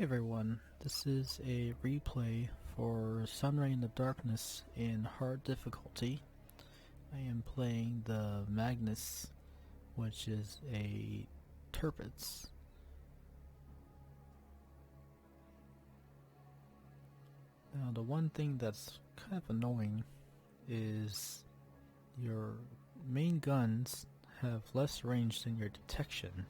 Hey everyone, this is a replay for Sunray in the Darkness in hard difficulty. I am playing the Magnu-S, which is a Turpitz. Now the one thing that's kind of annoying is your main guns have less range than your detection.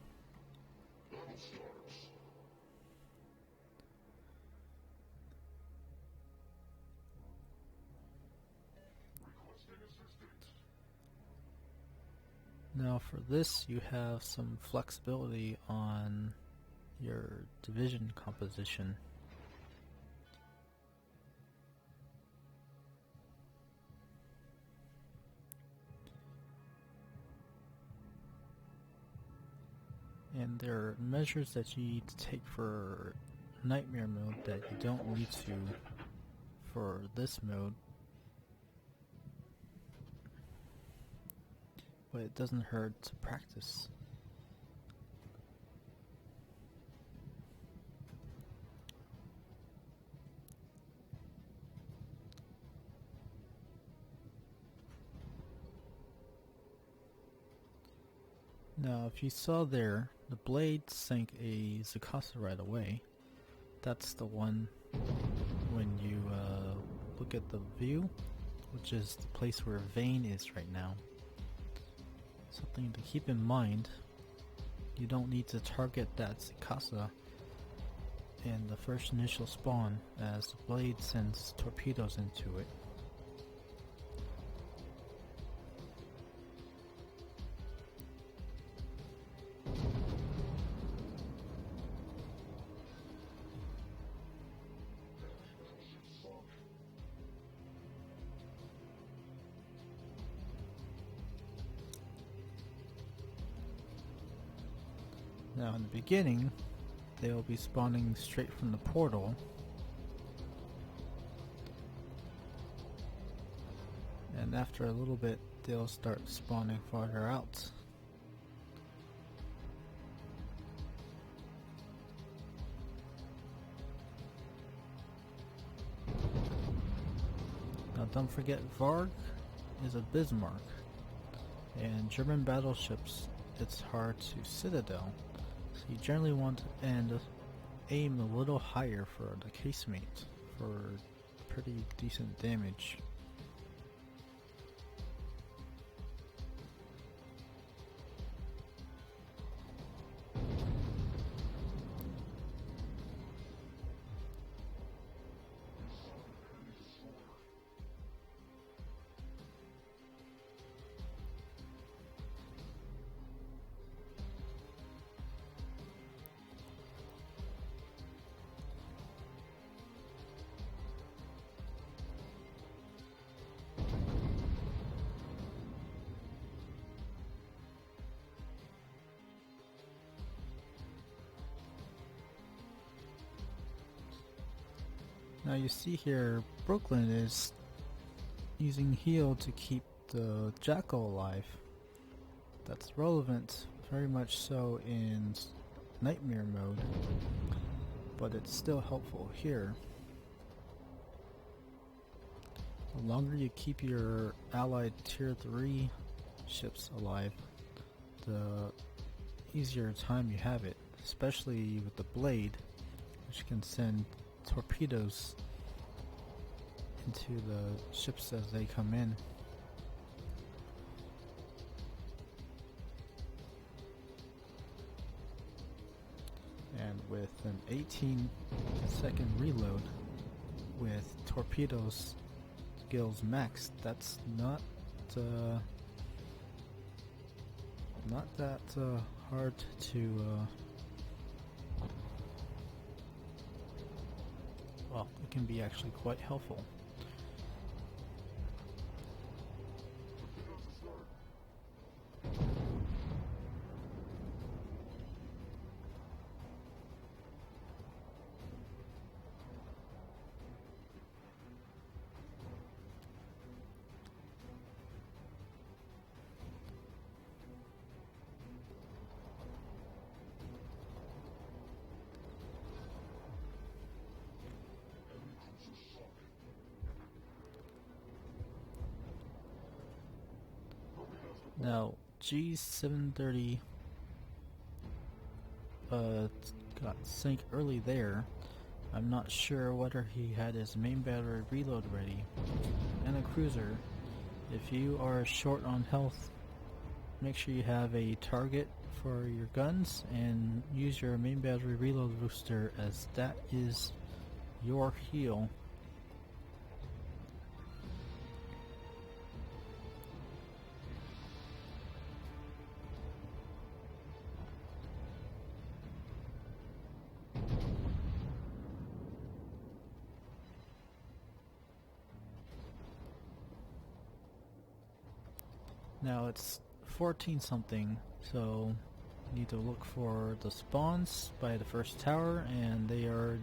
Now for this you have some flexibility on your division composition. And there are measures that you need to take for Nightmare mode that you don't need to for this mode. But it doesn't hurt to practice. Now, if you saw there, the blade sank a Zakasa right away. That's the one when you look at the view, which is the place where Vane is right now. Something to keep in mind, you don't need to target that Zakasa in the first initial spawn, as the blade sends torpedoes into it. Now in the beginning, they will be spawning straight from the portal. And after a little bit, they'll start spawning farther out. Now don't forget, Varg is a Bismarck. And German battleships, it's hard to Citadel. So you generally want to aim a little higher for the casemate for pretty decent damage. Now you see here, Brooklyn is using heal to keep the Jackal alive. That's relevant, very much so in Nightmare mode, but it's still helpful here. The longer you keep your allied tier 3 ships alive, the easier time you have it, especially with the blade, which can send torpedoes into the ships as they come in. And with an 18-second reload with torpedoes skills maxed, that's not that hard to well, it can be actually quite helpful. Now, G730 got sank early there. I'm not sure whether he had his main battery reload ready. And a cruiser, if you are short on health, make sure you have a target for your guns and use your main battery reload booster, as that is your heal. Now it's 14 something, so you need to look for the spawns by the first tower, and they are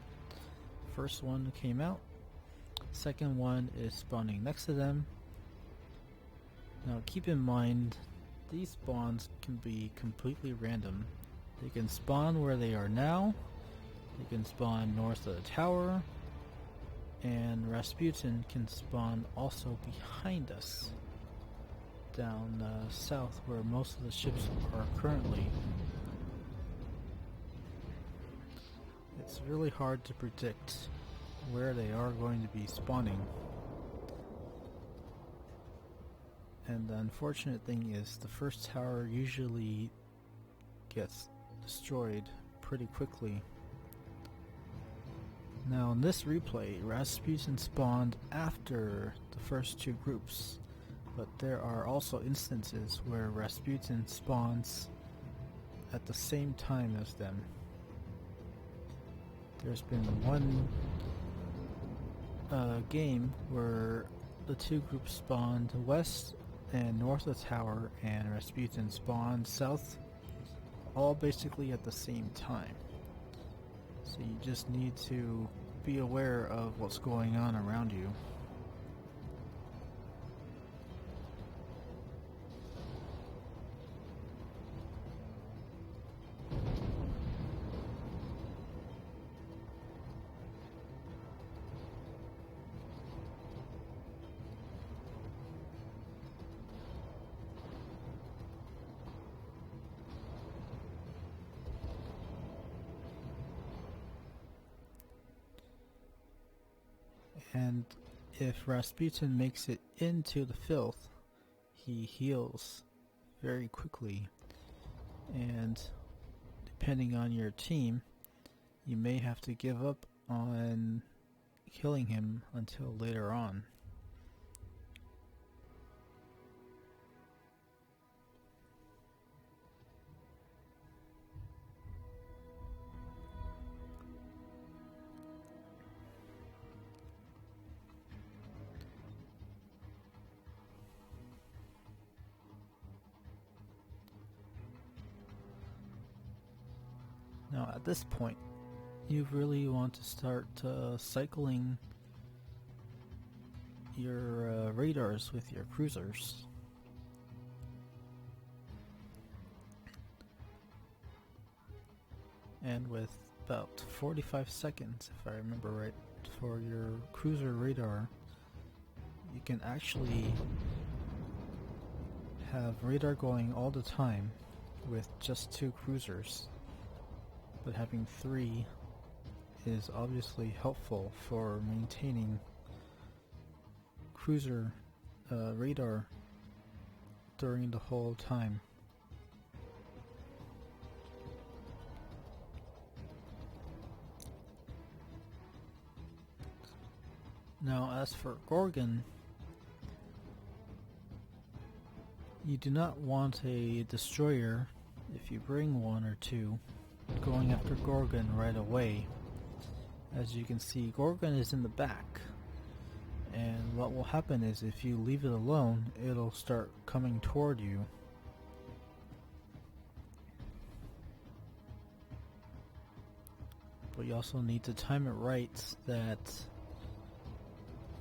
first one came out. Second one is spawning next to them. Now keep in mind, these spawns can be completely random. They can spawn where they are now, they can spawn north of the tower, and Rasputin can spawn also behind us, down south where most of the ships are currently. It's really hard to predict where they are going to be spawning. And the unfortunate thing is the first tower usually gets destroyed pretty quickly. Now in this replay, Rasputin spawned after the first two groups, but there are also instances where Rasputin spawns at the same time as them. There's been one game where the two groups spawned west and north of the tower, and Rasputin spawned south, all basically at the same time. So you just need to be aware of what's going on around you. And if Rasputin makes it into the filth, he heals very quickly, and depending on your team, you may have to give up on killing him until later on. Now at this point, you really want to start cycling your radars with your cruisers. And with about 45 seconds, if I remember right, for your cruiser radar, you can actually have radar going all the time with just two cruisers. But having three is obviously helpful for maintaining cruiser radar during the whole time. Now as for Gorgon, you do not want a destroyer, if you bring one or two, going after Gorgon right away. As you can see, Gorgon is in the back, and what will happen is if you leave it alone, it'll start coming toward you. But you also need to time it right that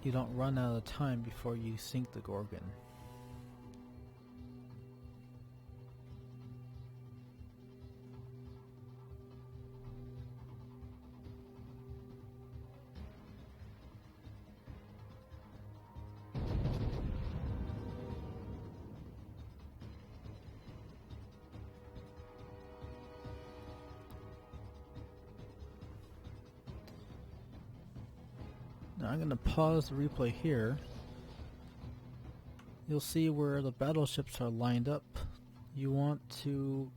you don't run out of time before you sink the Gorgon. Now I'm going to pause the replay here. You'll see where the battleships are lined up. You want to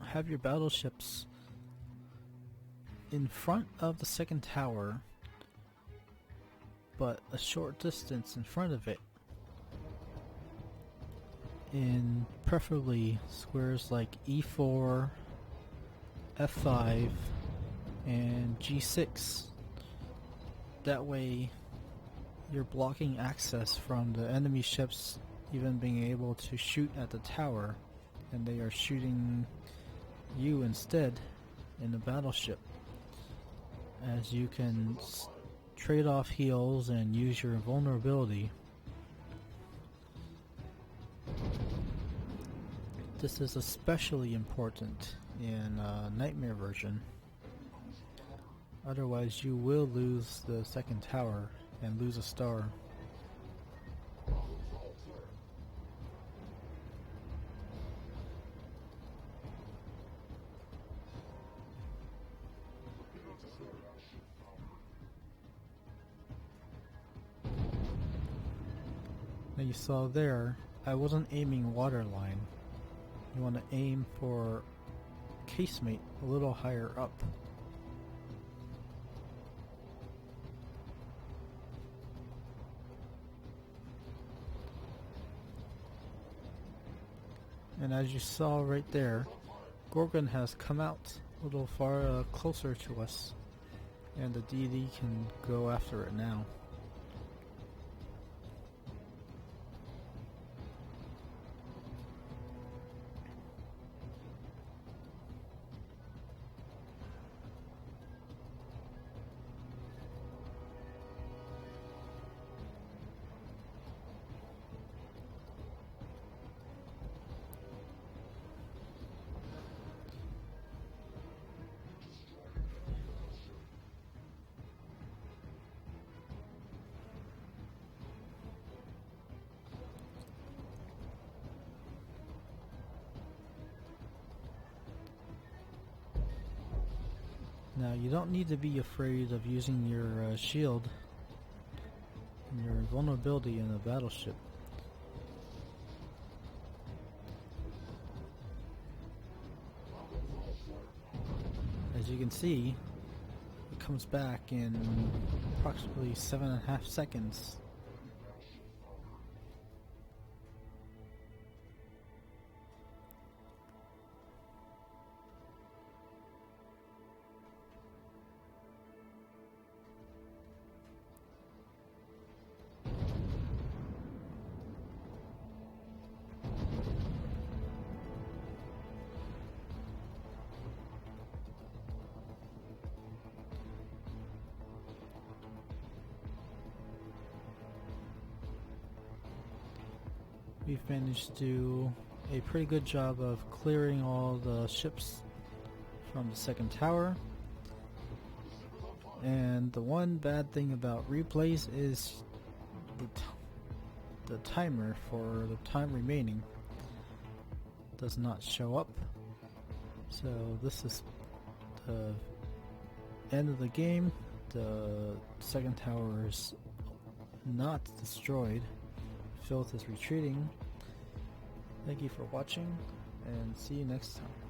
have your battleships in front of the second tower, but a short distance in front of it, in preferably squares like E4, F5, and G6. That way you're blocking access from the enemy ships even being able to shoot at the tower, and they are shooting you instead in the battleship, as you can trade off heals and use your vulnerability. This is especially important in Nightmare version. Otherwise you will lose the second tower and lose a star. Now you saw there, I wasn't aiming waterline. You want to aim for casemate a little higher up. And as you saw right there, Gorgon has come out a little far closer to us, and the DD can go after it now. Now you don't need to be afraid of using your shield and your vulnerability in a battleship. As you can see, it comes back in approximately 7.5 seconds. We've managed to do a pretty good job of clearing all the ships from the second tower. And the one bad thing about replays is the timer for the time remaining does not show up. So this is the end of the game. The second tower is not destroyed. Filth is retreating. Thank you for watching, and see you next time.